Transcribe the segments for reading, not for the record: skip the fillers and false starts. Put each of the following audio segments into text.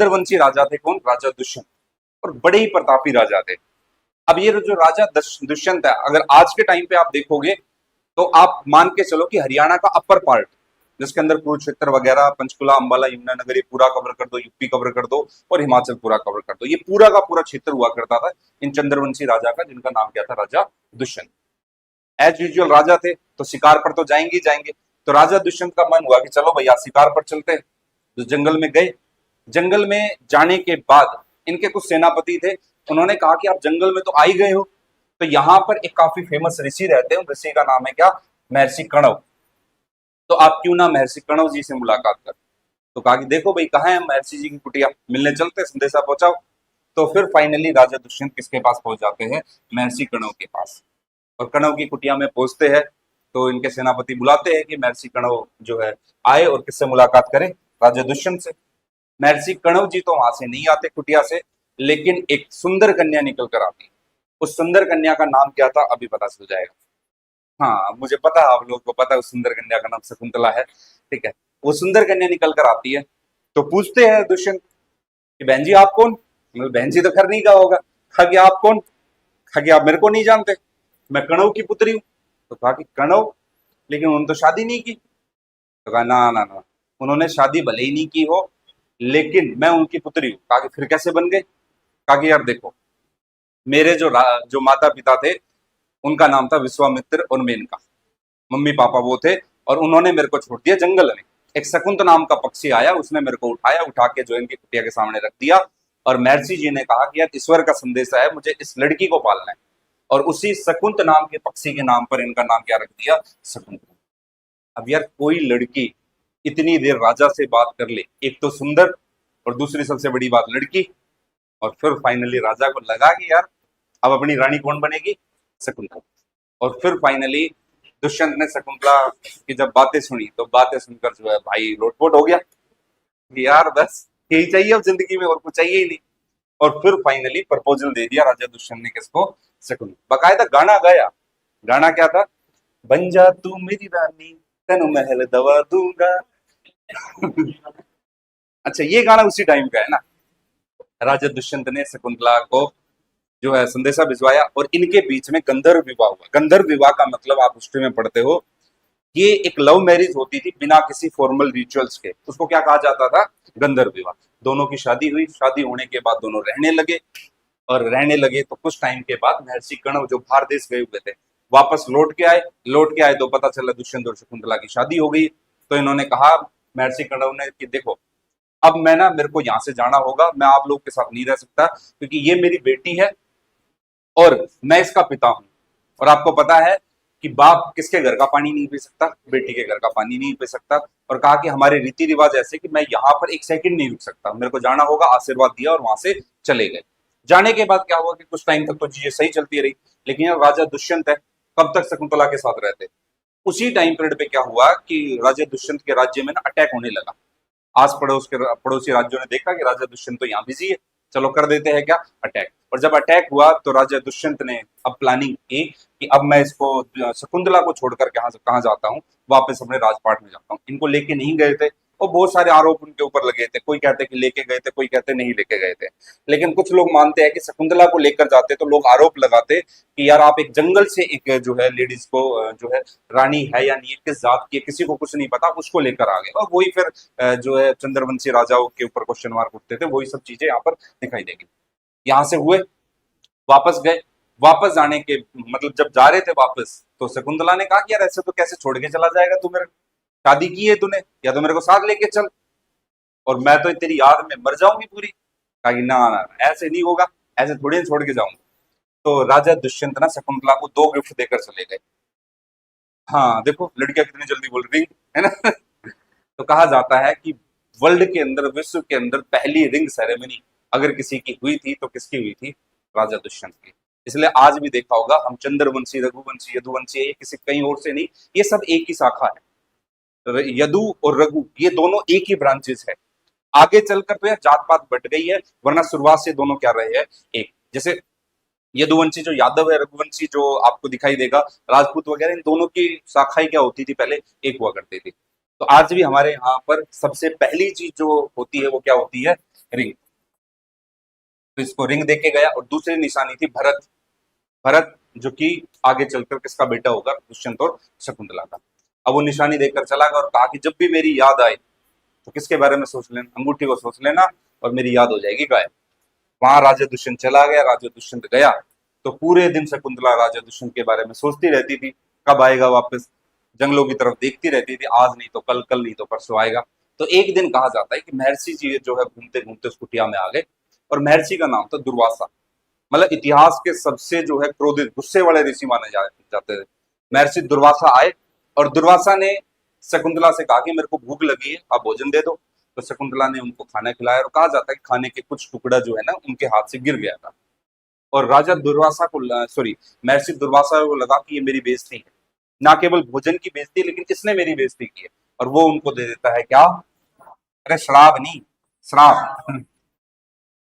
चंद्रवंशी राजा थे कौन? राजा दुष्यंत। और बड़े ही प्रतापी राजा थे। अब ये जो राजा दुष्यंत है, अगर आज के टाइम पे आप देखोगे तो आप मान के चलो कि हरियाणा का अपर पार्ट, जिसके अंदर कुरुक्षेत्र वगैरह, पंचकुला, अंबाला, यमुनानगर, ये पूरा कवर कर दो, यूपी कवर कर दो और हिमाचल पूरा कवर कर दो, ये पूरा का पूरा क्षेत्र हुआ करता था इन चंद्रवंशी राजा का, जिनका नाम क्या था? राजा दुष्यंत। एज यूजुअल राजा थे तो शिकार पर तो जाएंगे ही जाएंगे। तो राजा दुष्यंत का मन हुआ कि चलो भैया शिकार पर चलते हैं। तो जंगल में गए। जंगल में जाने के बाद इनके कुछ सेनापति थे, उन्होंने कहा कि आप जंगल में तो आ ही गए हो, तो यहाँ पर एक काफी फेमस ऋषि रहते हैं, उन ऋषि का नाम है क्या? महर्षि कणव। तो आप क्यों ना महर्षि कणव जी से मुलाकात कर। तो कहा कि देखो भाई, कहाँ है महर्षि जी की कुटिया, मिलने चलते, संदेशा पहुंचाओ। तो फिर फाइनली राजा दुष्यंत किसके पास पहुंच जाते हैं? महर्षि कणव के पास। और कणव की कुटिया में पहुंचते हैं तो इनके सेनापति बुलाते हैं कि महर्षि कणव जो है आए और किससे मुलाकात करें? राजा दुष्यंत से। महर्षि कणव जी तो वहां से नहीं आते कुटिया से, लेकिन एक सुंदर कन्या निकल कर आती है। उस सुंदर कन्या का नाम क्या था अभी पता चल जाएगा। हाँ, मुझे पता है, आप लोगों को पता है उस सुंदर कन्या का नाम शकुंतला है। ठीक है। वो सुंदर कन्या निकल कर आती है तो पूछते हैं दुष्यंत कि बहन जी आप कौन? मतलब बहन जी तो खैर नहीं कहा होगा। कहा कि आप कौन? कहा कि आप मेरे को नहीं जानते, मैं कणव की पुत्री हूँ। तो कहा कि कणव, लेकिन उन्होंने तो शादी नहीं की। तो कहा ना ना ना, उन्होंने शादी भले ही नहीं की हो, लेकिन मैं उनकी पुत्री हूँ। कहा कि फिर कैसे बन गए? कहा कि यार देखो, मेरे जो माता पिता थे उनका नाम था विश्वामित्र और मेनका, मम्मी पापा वो थे, और उन्होंने मेरे को छोड़ दिया जंगल में। एक शकुंत नाम का पक्षी आया, उसने मेरे को उठाया, उठा के जो इनकी कुटिया के सामने रख दिया। और महर्षि जी ने कहा कि यार ईश्वर का संदेश है, मुझे इस लड़की को पालना है। और उसी शकुंत नाम के पक्षी के नाम पर इनका नाम क्या रख दिया? शकुंत। अब यार कोई लड़की इतनी देर राजा से बात कर ले, एक तो सुंदर और दूसरी सबसे बड़ी बात लड़की। और फिर फाइनली राजा को लगा कि यार अब अपनी रानी कौन बनेगी? शकुंतला। और फिर फाइनली दुष्यंत ने शकुंतला की जब बातें सुनी तो बातें सुनकर जो है भाई लोटपोट हो गया कि यार बस यही चाहिए अब जिंदगी में, और कुछ चाहिए ही नहीं। और फिर फाइनली प्रपोजल दे दिया राजा दुष्यंत ने, किसको? शकुंतला। बकायदा गाना गाया। गाना क्या था? बन जा तू मेरी रानी, तेनु महल दवा दूंगा। अच्छा, ये गाना उसी टाइम का है ना। राजा दुष्यंत ने शकुंतला को जो है संदेशा भिजवाया और इनके बीच में गंधर्व विवाह हुआ। गंधर्व विवाह का मतलब आप हिस्ट्री में पढ़ते हो, ये एक लव मैरिज होती थी बिना किसी फॉर्मल रिचुअल्स के, उसको क्या कहा जाता था? गंधर्व विवाह। दोनों की शादी हुई, शादी होने के बाद दोनों रहने लगे। और रहने लगे तो कुछ टाइम के बाद महर्षि कणव जो बाहर देश गए हुए थे वापस लौट के आए। लौट के आए तो पता चला दुष्यंत और शकुंतला की शादी हो गई। तो इन्होंने कहा, महर्षि कणव ने, कि देखो अब मैं ना, मेरे को यहाँ से जाना होगा, मैं आप लोग के साथ नहीं रह सकता, क्योंकि ये मेरी बेटी है और मैं इसका पिता हूं। और आपको पता है कि बाप किसके घर का पानी नहीं पी सकता? बेटी के घर का पानी नहीं पी सकता। और कहा कि हमारे रीति रिवाज ऐसे कि मैं यहाँ पर एक सेकंड नहीं रुक सकता, मेरे को जाना होगा। आशीर्वाद दिया और वहां से चले गए। जाने के बाद क्या हुआ कि कुछ टाइम तक तो चीजें सही चलती रही, लेकिन यार राजा दुष्यंत है, कब तक शकुंतला के साथ रहते? उसी टाइम पीरियड पे क्या हुआ कि राजा दुष्यंत के राज्य में ना अटैक होने लगा। आस पड़ोस के पड़ोसी राज्यों ने देखा कि राजा दुष्यंत तो यहाँ बिजी है, चलो कर देते हैं क्या? अटैक। और जब अटैक हुआ तो राजा दुष्यंत ने अब प्लानिंग की कि अब मैं इसको, शकुंतला को छोड़कर कहाँ जाता हूँ? वापस अपने राजपाट में जाता हूँ। इनको लेके नहीं गए थे और बहुत सारे आरोप उनके ऊपर लगे थे। कोई कहते कि लेके गए थे, कोई कहते नहीं लेके गए थे। लेकिन कुछ लोग मानते हैं कि शकुंतला को लेकर जाते तो लोग आरोप लगाते कि यार आप एक जंगल से एक जो है लेडीज को जो है रानी है या नहीं है, किस जात की है, किसी को कुछ नहीं पता, उसको लेकर आ गए। और वही फिर जो है चंद्रवंशी राजाओं के ऊपर क्वेश्चन मार्क उठते थे, वही सब चीजें यहाँ पर दिखाई देगी। यहाँ से हुए, वापस गए। वापस जाने के मतलब जब जा रहे थे वापस, तो शकुंतला ने कहा कि यार ऐसे तो कैसे छोड़ के चला जाएगा तू? मेरे शादी की है तूने, या तो मेरे को साथ लेके चल, और मैं तो तेरी याद में मर जाऊंगी पूरी। कहा कि ना ना ना, ऐसे नहीं होगा, ऐसे थोड़ी ना छोड़ के जाऊंगा। तो राजा दुष्यंत ना शकुंतला को 2 गिफ्ट देकर चले गए। हाँ देखो लड़कियां कितनी जल्दी बोल रही है ना। तो कहा जाता है कि वर्ल्ड के अंदर, विश्व के अंदर पहली रिंग सेरेमनी अगर किसी की हुई थी तो किसकी हुई थी? राजा दुष्यंत की। इसलिए आज भी देखा होगा हम चंद्रवंशी, रघुवंशी, यदुवंशी, ये किसी कहीं और से नहीं, ये सब एक ही शाखा है। यदु और रघु ये दोनों एक ही ब्रांचेस है। आगे चलकर तो यार जात पात बट गई है, वरना शुरुआत से दोनों क्या रहे हैं? एक। जैसे यदुवंशी जो यादव है, रघुवंशी जो आपको दिखाई देगा राजपूत वगैरह, इन दोनों की शाखाएं क्या होती थी? पहले एक हुआ करती थी। तो आज भी हमारे यहाँ पर सबसे पहली चीज जो होती है वो क्या होती है? रिंग। तो इसको रिंग दे के गया और दूसरी निशानी थी भरत। भरत जो कि आगे चलकर किसका बेटा होगा, दुष्यंत और शकुंतला का। अब वो निशानी देकर चला गया और कहा कि जब भी मेरी याद आए तो किसके बारे में सोच लेना, अंगूठी को सोच लेना और मेरी याद हो जाएगी गायब। वहां राजा दुष्यंत चला गया, राजा दुष्यंत गया तो पूरे दिन शकुंतला राजा दुष्यंत के बारे में सोचती रहती थी, कब आएगा वापस। जंगलों की तरफ देखती रहती थी, आज नहीं तो कल, कल नहीं तो परसों आएगा। तो एक दिन कहा जाता है कि महर्षि जी जो है घूमते घूमते उस कुटिया में आ गए और महर्षि का नाम था दुर्वासा। मतलब इतिहास के सबसे जो है क्रोधित गुस्से वाले ऋषि माने जाते थे। महर्षि दुर्वासा आए और दुर्वासा ने शकुंतला से कहा कि मेरे को भूख लगी है, आप भोजन दे दो। तो शकुंतला ने उनको खाना खिलाया और कहा जाता है कि खाने के कुछ टुकड़ा जो है ना उनके हाथ से गिर गया था और राजा दुर्वासा को, सॉरी, महर्षि दुर्वासा को लगा कि ये मेरी बेइज्जती है, ना केवल भोजन की बेइज्जती लेकिन इसने मेरी बेइज्जती की है। और वो उनको दे देता है क्या, अरे श्राप नहीं, श्राप।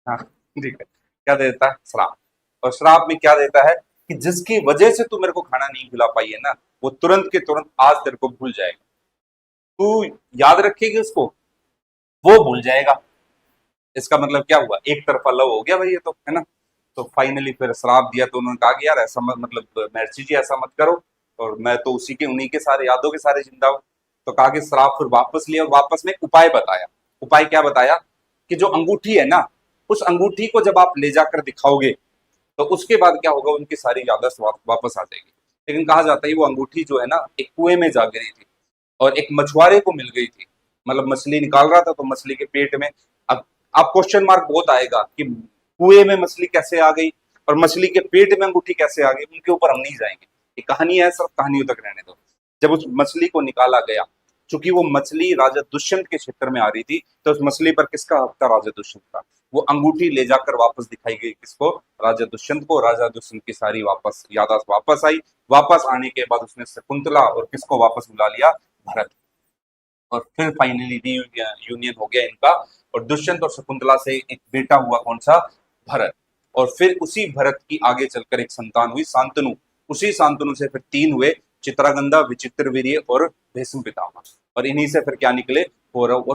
हाँ, ठीक है, क्या दे देता है, श्राप। और श्राप में क्या देता है कि जिसकी वजह से तू मेरे को खाना नहीं खिला पाई है ना, वो तुरंत के तुरंत आज तेरे को भूल जाएगा। तू याद रखेगी उसको, वो भूल जाएगा। इसका मतलब क्या हुआ, एक तरफा लव हो गया भाई ये तो, है ना। तो फाइनली फिर श्राप दिया तो उन्होंने कहा कि यार ऐसा मत, मतलब महर्षि जी ऐसा मत करो, और मैं तो उसी के उन्हीं के सारे यादों के सारे जिंदा हूँ। तो कहा कि श्राप फिर वापस लिया और वापस में एक उपाय बताया। उपाय क्या बताया कि जो अंगूठी है ना, उस अंगूठी को जब आप ले जाकर दिखाओगे तो उसके बाद क्या होगा, उनकी सारी याददाश्त वापस आ जाएगी। लेकिन कहा जाता है वो अंगूठी जो है ना एक कुएं में जा गिरी थी और एक मछुआरे को मिल गई थी। मतलब मछली निकाल रहा था तो मछली के पेट में, अब आप क्वेश्चन मार्क बहुत आएगा कि कुएं में मछली कैसे आ गई और मछली के पेट में अंगूठी कैसे आ गई, उनके ऊपर हम नहीं जाएंगे। ये कहानी है, सब कहानियों तक रहने दो। जब उस मछली को निकाला गया, चूंकि वो मछली राजा दुष्यंत के क्षेत्र में आ रही थी, तो उस मछली पर किसका हक था, राजा दुष्यंत का। वो अंगूठी ले जाकर वापस दिखाई गई किसको, राजा दुष्यंत को। राजा दुष्यंत की सारी वापस याददाश्त वापस आई। वापस आने के बाद उसने शकुंतला और किसको वापस बुला लिया, भरत। और फिर फाइनली यूनियन हो गया इनका और दुष्यंत और शकुंतला से एक बेटा हुआ, कौन सा, भरत। और फिर उसी भरत की आगे चलकर एक संतान हुई, शांतनु। उसी शांतनु से फिर तीन हुए, चित्रागंधा, विचित्रवीर्य और भीष्म पितामह। और इन्हीं से फिर क्या निकले, कौरव और